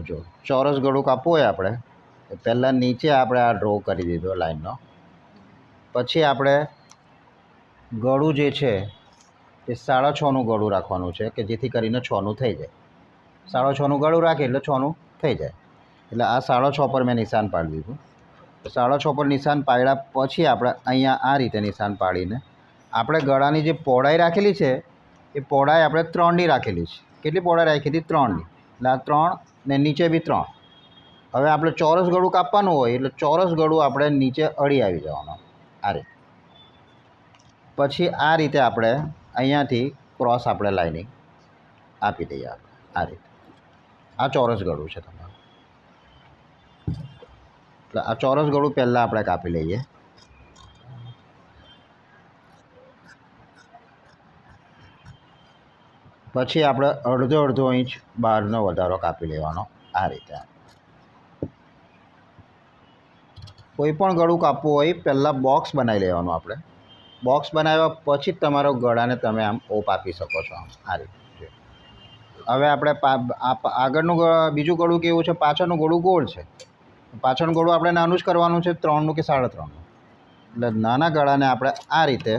જો ચોરસ ગળું કાપવું હોય આપણે તો પહેલાં નીચે આપણે આ ડ્રો કરી દીધો લાઈનનો. પછી આપણે ગળું જે છે એ 6.5નું ગળું રાખવાનું છે કે જેથી કરીને 6નું થઈ જાય. 6.5નું ગળું રાખે એટલે 6નું થઈ જાય. એટલે આ 6.5 પર મેં નિશાન પાડી દીધું. 6.5 પર નિશાન પાડ્યા પછી આપણે અહીંયા આ રીતે નિશાન પાડીને આપણે ગળાની જે પહોળાઈ રાખેલી છે એ પહોળાઈ આપણે 3ની રાખેલી છે. કેટલી પહોળાઈ રાખી હતી? 3ની. એટલે આ 3 ને નીચે બી 3. હવે આપણે ચોરસ ગળું કાપવાનું હોય એટલે ચોરસ ગળું આપણે નીચે અડી આવી જવાનું આ રીતે. પછી આ રીતે આપણે અહીંયાથી ક્રોસ આપણે લાઇનિંગ આપી દઈએ આપણે આ રીતે. આ ચોરસ ગળું છે તમારું. એટલે આ ચોરસ ગળું પહેલાં આપણે કાપી લઈએ. પછી આપણે અડધો ઇંચ બહારનો વધારો કાપી લેવાનો આ રીતે. કોઈ પણ ગળું કાપવું હોય પહેલાં બોક્સ બનાવી લેવાનું આપણે. બોક્સ બનાવ્યા પછી જ તમારો ગળાને તમે આમ ઓપ આપી શકો છો આમ આ રીતે. હવે આપણે આગળનું બીજું ગળું કેવું છે? પાછળનું ગળું ગોળ છે. પાછળનું ગળું આપણે નાનું જ કરવાનું છે, 3નું કે 3.5નું. એટલે નાના ગળાને આપણે આ રીતે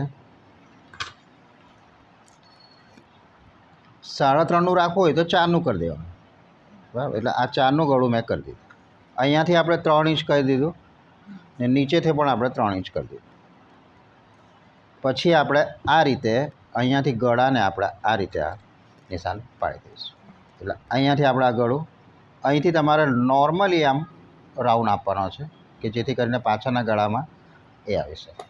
3.5નું રાખવું હોય તો 4નું કરી દેવાનું. બરાબર. એટલે આ 4નું ગળું મેં કરી દીધું. અહીંયાથી આપણે 3 ઇંચ કરી દીધું ને નીચેથી પણ આપણે 3 ઇંચ કરી દીધું. પછી આપણે આ રીતે અહીંયાથી ગળાને આપણે આ રીતે આ નિશાન પાડી દઈશું. એટલે અહીંયાથી આપણે આ ગળું અહીંથી તમારે નોર્મલી આમ રાઉન્ડ આપવાનો છે કે જેથી કરીને પાછળના ગળામાં એ આવી શકે.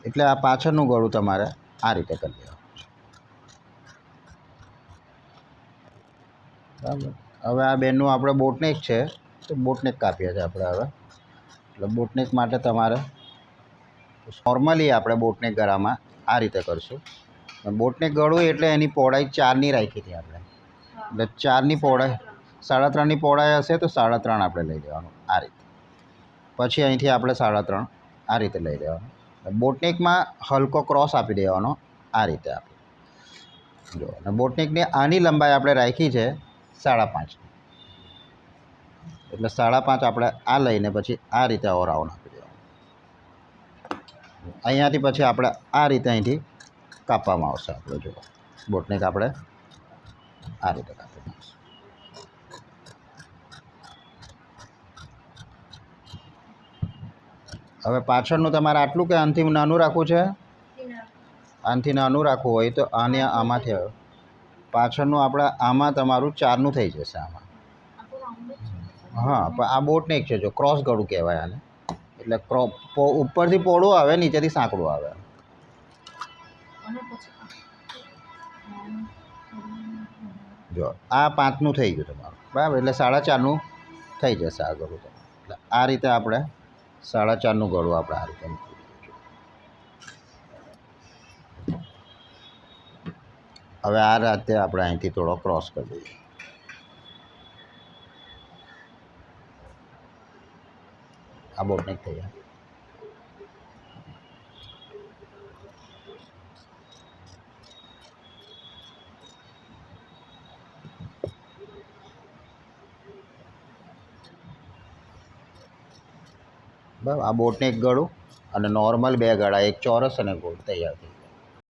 એટલે આ પાછળનું ગળું તમારે આ રીતે કરી દેવાનું છે. બરાબર. હવે આ બેનનું આપણે બોટનેક છે તો બોટનેક કાપીએ છીએ આપણે હવે. એટલે બોટનેક માટે તમારે નોર્મલી આપણે બોટનેક ગળામાં આ રીતે કરશું. બોટનેક ગળું એટલે એની પહોળાઈ 4ની રાખી હતી આપણે. એટલે 4ની પહોળાઈ 3.5ની પહોળાઈ હશે તો 3.5 આપણે લઈ લેવાનું આ રીતે. પછી અહીંથી આપણે 3.5 આ રીતે લઈ લેવાનું. બોટનેકમાં હલકો ક્રોસ આપી દેવાનો આ રીતે આપણે. જો અને બોટનેકની આની લંબાઈ આપણે રાખી છે 5.5. એટલે 5.5 આપણે આ લઈને પછી આ રીતે આવો રાઉન્ડ આપી દેવાનો. અહીંયાથી પછી આપણે આ રીતે અહીંથી કાપવામાં આવશે. આપણે જો બોટનેક આપણે આ રીતે કાપી નાખીશું. હવે પાછળનું તમારે આટલું કે આનાથી નાનું રાખવું છે? આનાથી નાનું રાખવું હોય તો આને આમાંથી પાછળનું આપણે આમાં તમારું 4નું થઈ જશે આમાં. હા, પણ આ બોટનેક છે જો ક્રોસ ગળું કહેવાય આને. એટલે ઉપરથી પહોળું આવે, નીચેથી સાંકડું આવે. જો આ 5નું થઈ ગયું તમારું. બરાબર. એટલે 4.5નું થઈ જશે આ ગળું. એટલે આ રીતે આપણે 4.5નું ગળું આપણે આ રીતે મૂકી દઈશું. હવે આ રીતે આપણે અહીંથી થોડો ક્રોસ કરી દઈએ. આ બોટનેક થઈ જાય. બરાબર. આ બોટનેક ગળું અને નોર્મલ બે ગળા, એક ચોરસ અને ગોળ તૈયાર થઈ